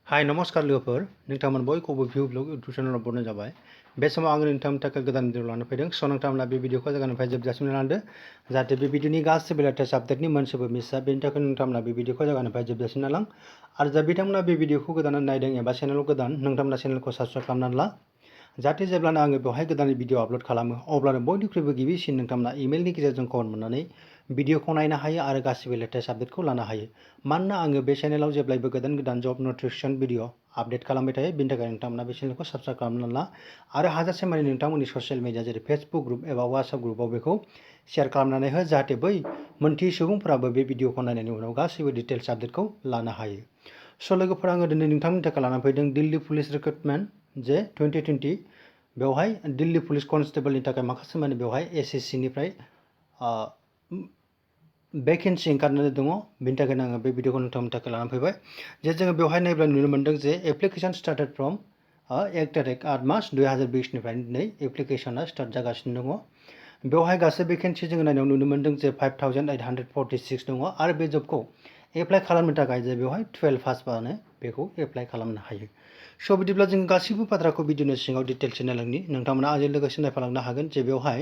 हाय नमस्कार लोगोफोर नोंथांमोन बयखौबो भिउ ब्लग इउटुब चेनेलाव बरनाय जाबाय बे समाव आङो नोंथांमोननि थाखाय गोदान भिडिअ लाना फैदों स' नोंथांमोना बे भिडिअखौ जायगानिफ्राय जोबजासिम लादो जाहाथे बे भिडिअनि गासैबो लेटेस्ट आपडेटनि मोनसेबो मिस जाया बेनि थाखाय नोंथांमोना बे भिडिअखौ जायगानिफ्राय जोबजासिम नालां आरो जा बिथांमोना बे भिडिअखौ गोदानै नायदों एबा चेनेलाव गोदान नोंथांमोना चेनेलखौ साबस्क्राइब खालामनानै ला जाहाथे जेब्लानो आङो बेवहाय गोदान भिडिअ आपलोड खालामो अब्लानो बयनिख्रुइबो गिबिसिन नोंथांमोना इमेलनि गेजेरजों खबर मोननानै भिडिअखौ नायनो हायो आरो गासिबो लेटेस्ट आपडेटखौ लानो हायो मानोना आङो बे चेनेलाव जेब्लायबो गोदान गोदान जब नटिफिकेशन भिडिअ आपडेट खालामबाय थायो बेनि थाखाय नोंथांमोना बे चेनेलखौ साबस्क्राइब खालामनानै ला आरो हाजासे मानि नोंथांमोननि ससियेल मिडिया जेरै फेसबुक ग्रुप एबा वाट्सएप ग्रुपआव बेखौ शेयार खालामनानै हो जाहाथे बै मोनथियै सुबुंफोराबो बे भिडिअखौ नायनायनि उनाव गासैबो डिटेल्स आपडेटखौ लानो हायो स' लोगोफोर आङो दिनै नोंथांमोननि थाखाय लाना फैदों दिल्ली पुलिस रिक्रुटमेन्ट जे 2020 बेवहाय दिल्ली पुलिस कनस्टेबलनि थाखाय माखासे माने बेवहाय एसएससिनिफ्राय भेकेन्सि ओंखारनानै दङ बेनि थाखायनो आङो बे भिडिअखौ नोंथांमोननि थाखाय लानानै फैबाय जे जोङो बेवहाय नायोब्ला नुनो मोन्दों जे एप्लिकेसन स्टार्टेड फ्रम 1 तारिख 8 मार्च 2020निफ्राय दिनै एप्लिकेसना स्टार्ट जागासिनो दङ बेवहाय गासै भेकेन्सि जोङो नायनायाव नुनो मोन्दों जे 5846 दङ आरो बे जबखौ एप्लाइ खालामनो थाखाय जे बेवहाय 12 पासबानो बेखौ एप्लाइ खालामनो हायो स' बिदिब्ला जों गासैबो बाथ्राखौ भिडिअनि सिङाव डिटेल्सै नायलांनि नोंथांमोना आंजों लोगोसे नायफालांनो हागोन जे बेवहाय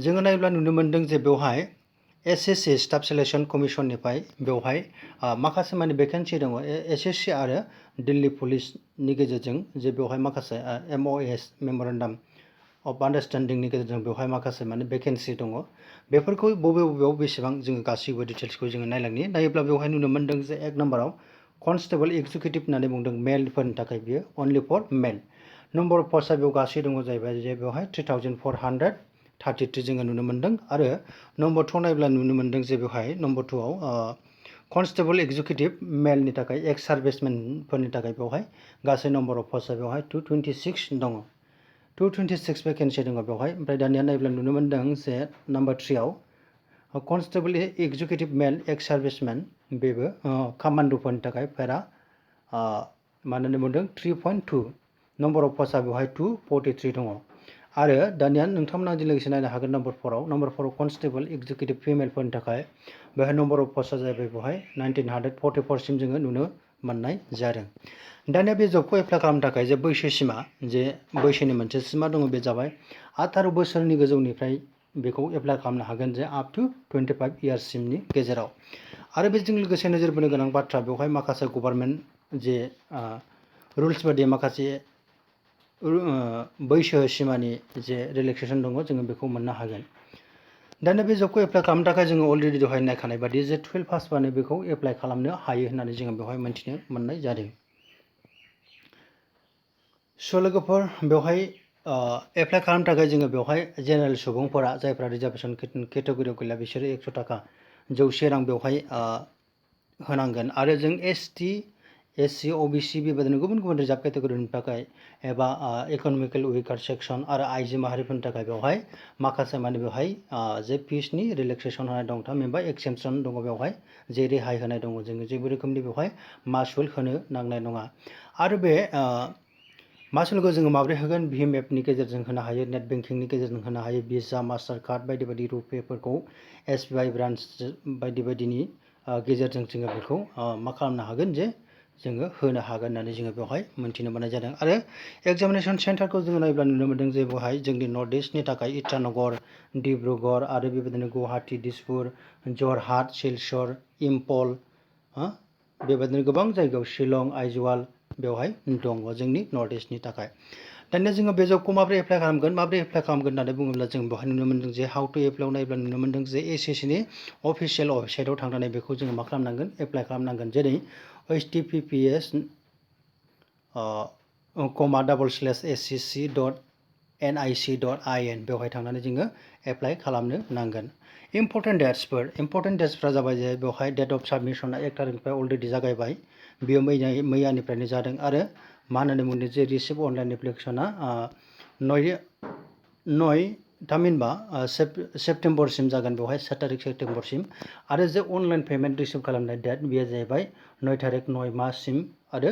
जोङो नायोब्ला नुनो मोन्दों जे बेवहाय एसएससि स्टाफ सिलेक्शन कमिशननिफ्राय बेवहाय माखासे माने भेकेन्सि दङ एसएससि आरो दिल्ली पुलिसनि गेजेरजों जे बेवहाय माखासे एमअएस मेम'रेन्डाम अफ आन्डारस्टेन्डिंनि गेजेरजों बेवहाय माखासे माने भेकेन्सि दङ बेफोरखौ बबेयाव बेसेबां जोङो गासैबो डिटेल्सखौ जोङो नायलांनि नायोब्ला बेवहाय नुनो मोन्दों जे 1 नम्बराव कनस्टेबल एक्जिकिउटिभ होननानै बुंदों मेलफोरनि थाखाय बियो only four mail number of पस्टआ बेयाव गासै दङ जाहैबाय जे बेवहाय 3433 जोङो नुनो मोन्दों आरो नम्बर 2 नायोब्ला नुनो मोन्दों जे बेवहाय नम्बर 2 आव कनस्टेबल एक्जिकिउटिभ मेलनि थाखाय एक्स सार्भिसमेनफोरनि थाखाय बेवहाय गासै नम्बर अफ पस्टआ बेवहाय 226 दङ 226 भेकेन्सि दङ बेवहाय ओमफ्राय दानिया नायोब्ला नुनो मोन्दों जे नम्बर 3 आव कनस्टेबल एक्जिकिउटिभ मेल एक्स सार्भिसमेन बेबो कामान्ड'फोरनि थाखाय पेरा मा होननानै बुंदों 3.2 नम्बर अफ पस्टआ बेवहाय 243 दङ आरो दानिया नोंथांमोना आंजों लोगोसे नायनो हागोन नम्बर 4आव कनस्टेबल एक्जिकिउटिभ फिमेलफोरनि थाखाय बेवहाय नम्बर अफ पस्टआ जाहैबाय बेवहाय 1944 सिम जोङो नुनो मोननाय जादों दानिया बे जबखौ एप्लाइ खालामनो थाखाय जे बैसो सिमा जे बैसोनि मोनसे सिमा दङ बे जाबाय 18 बोसोरनि गोजौनिफ्राय बेखौ एप्लाइ खालामनो हागोन जे आप टु 25 इयार्ससिमनि गेजेराव आरो बेजों लोगोसे नोजोर बोनो गोनां बाथ्रा बेवहाय माखासे गभर्नमेन्ट जे रुल्स बायदि माखासे बैसो सिमानि जे रिलेक्सेसन दङ जोङो बेखौ मोननो हागोन दानिया बे जबखौ एप्लाइ खालामनो थाखाय जोङो अलरेडि दहाय नायखानाय बादि जे 12 पासबानो बेखौ एप्लाइ खालामनो हायो होननानै जोङो बेवहाय मोनथिनो मोननाय जादों स' लोगोफोर बेवहाय एप्लाइ खालामनो थाखाय जोङो बेवहाय जेनेरेल सुबुंफोरा जायफ्रा रिजार्भेसन केटेगरियाव गैला बिसोरो 100 थाखा 100 रां बेवहाय होनांगोन आरो जों एसटि एससि अबिसि बेबायदिनो गुबुन गुबुन रिजार्भ केटेगरिनि थाखाय एबा इकनमिकेल उइकार सेक्सन आरो आइजो माहारिफोरनि थाखाय बेवहाय माखासे माने बेवहाय जे फिसनि रिलेक्सेसन होनाय दं थामहिनबा एक्सेमसन दङ बेवहाय जे रेहाय होनाय दङ जोङो जेबो रोखोमनि बेवहाय मासुल होनो नांनाय नङा आरो बे मासुलखौ जोङो माबोरै होगोन भीम एपनि गेजेरजों होनो हायो नेट बेंकिंनि गेजेरजों होनो हायो भिसा मास्टार कार्ड बायदि बायदि रुपेफोरखौ एसबिआई ब्रान्च बायदि बायदिनि गेजेरजों जोङो बेखौ मा खालामनो हागोन जे जोङो होनो हागोन होननानै जोङो बेवहाय मोनथिनो मोननाय जादों आरो एग्जामिनेसन सेन्टारखौ जोङो नायोब्ला नुनो मोन्दों जे बेवहाय जोंनि नर्थ इस्टनि थाखाय इटानगर डिब्रुगड़ आरो बेबायदिनो गुवाहाटी दिसपुर जरहाट सिलचर इम्फल बेबायदिनो गोबां जायगायाव शिलं आइजवाल बेवहाय दङ जोंनि नर्थ इस्टनि थाखाय दानिया जोङो बे जबखौ माबोरै एप्लाइ खालामगोन होननानै बुङोब्ला जों बेवहाय नुनो मोन्दों जे हाउ टु एप्लाइआव नायोब्ला नुनो मोन्दों जे एसएससिनि अफिसियेल वेबसाइटआव थांनानै बेखौ जोङो मा खालामनांगोन एप्लाइ खालामनांगोन जेरै https://scc.nic.in बेवहाय थांनानै जोङो एप्लाइ खालामनो नांगोन इम्पर्टेन्ट डेट्सफ्रा जाबाय जे बेवहाय डेट अफ साबमिसना 1 तारिखनिफ्राय अलरेडि जागायबाय बेयो मैयानिफ्रायनो जादों आरो मा होननानै बुंदों जे रिसिभ अनलाइन एप्लिकेसना 9 थामहिनबा सेप्तेम्बरसिम जागोन बेवहाय 7 तारिख सेप्तेम्बरसिम आरो जे अनलाइन पेमेन्ट रिसिभ खालामनाय डेट बेयो जाहैबाय 9 तारिख 9 माससिम आरो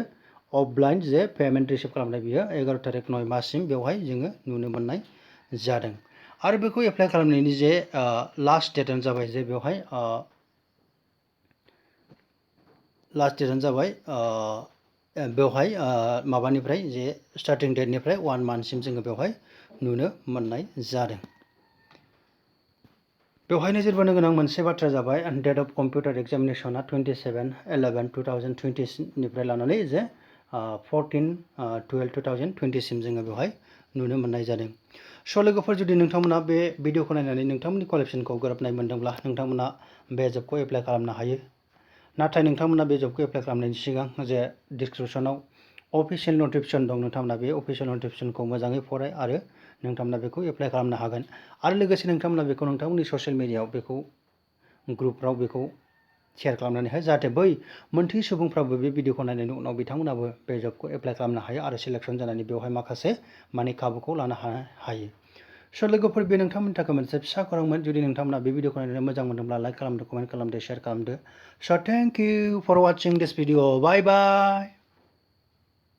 अफलाइन जे पेमेन्ट रिसिभ खालामनाय बियो 11 तारिख 9 माससिम बेवहाय जोङो नुनो मोननाय जादों आरो बेखौ एप्लाइ खालामनायनि जे लास्ट डेटआनो जाबाय जे बेवहाय लास्ट डेटआनो जाबाय बेवहाय माबानिफ्राय जे स्टार्टिं डेटनिफ्राय 1 मान्थसिम जोङो बेवहाय नुनो मोननाय जादों। बेवहाय नोजोर बोनो गोनां मोनसे बाथ्रा जाबाय डेट अफ कम्पिउटार एग्जामिनेसना 27/11/2020 निफ्राय लानानै जे 14/12/2020 सिम जोङो बेवहाय नुनो मोननाय जादों। स' लोगोफोर जुदि नोंथांमोना बे भिडिअखौ नायनानै नोंथांमोननि क्वालिफिकेसनखौ गोरोबनाय मोनदोंब्ला नोंथांमोना बे जबखौ एप्लाइ खालामनो हायो। नाथाय नोंथांमोना बे जबखौ एप्लाइ खालामनायनि सिगां जे डिसक्रिपसनाव अफिशियेल नटिफिकेसन दं, नोंथांमोना बे अफिशियेल नटिफिकेसनखौ मोजाङै फराय आरो नोंथांमोना बेखौ एप्लाइ खालामनो हागोन। आरो लोगोसे नोंथांमोना बेखौ नोंथांमोननि ससियेल मिडियायाव बेखौ ग्रुपफ्राव बेखौ शेयार खालामनानै हो, जाहाथे बै मोनथियै सुबुंफ्राबो बे भिडिअखौ नायनायनि उनाव बिथांमोनाबो बे जबखौ एप्लाइ खालामनो हायो आरो सिलेक्सन जानानै बेवहाय माखासे माने खाबुखौ लानो हायो। स' लोगोफोर बे नोंथांमोननि थाखाय मोनसे फिसा खौरांमोन। जुदि नोंथांमोना बे भिडिअखौ नायनानै मोजां मोनदोंब्ला लाइक खालामदो, कमेन्ट खालामदो, शेयार खालामदो। So' thank you for watching this video. Bye bye.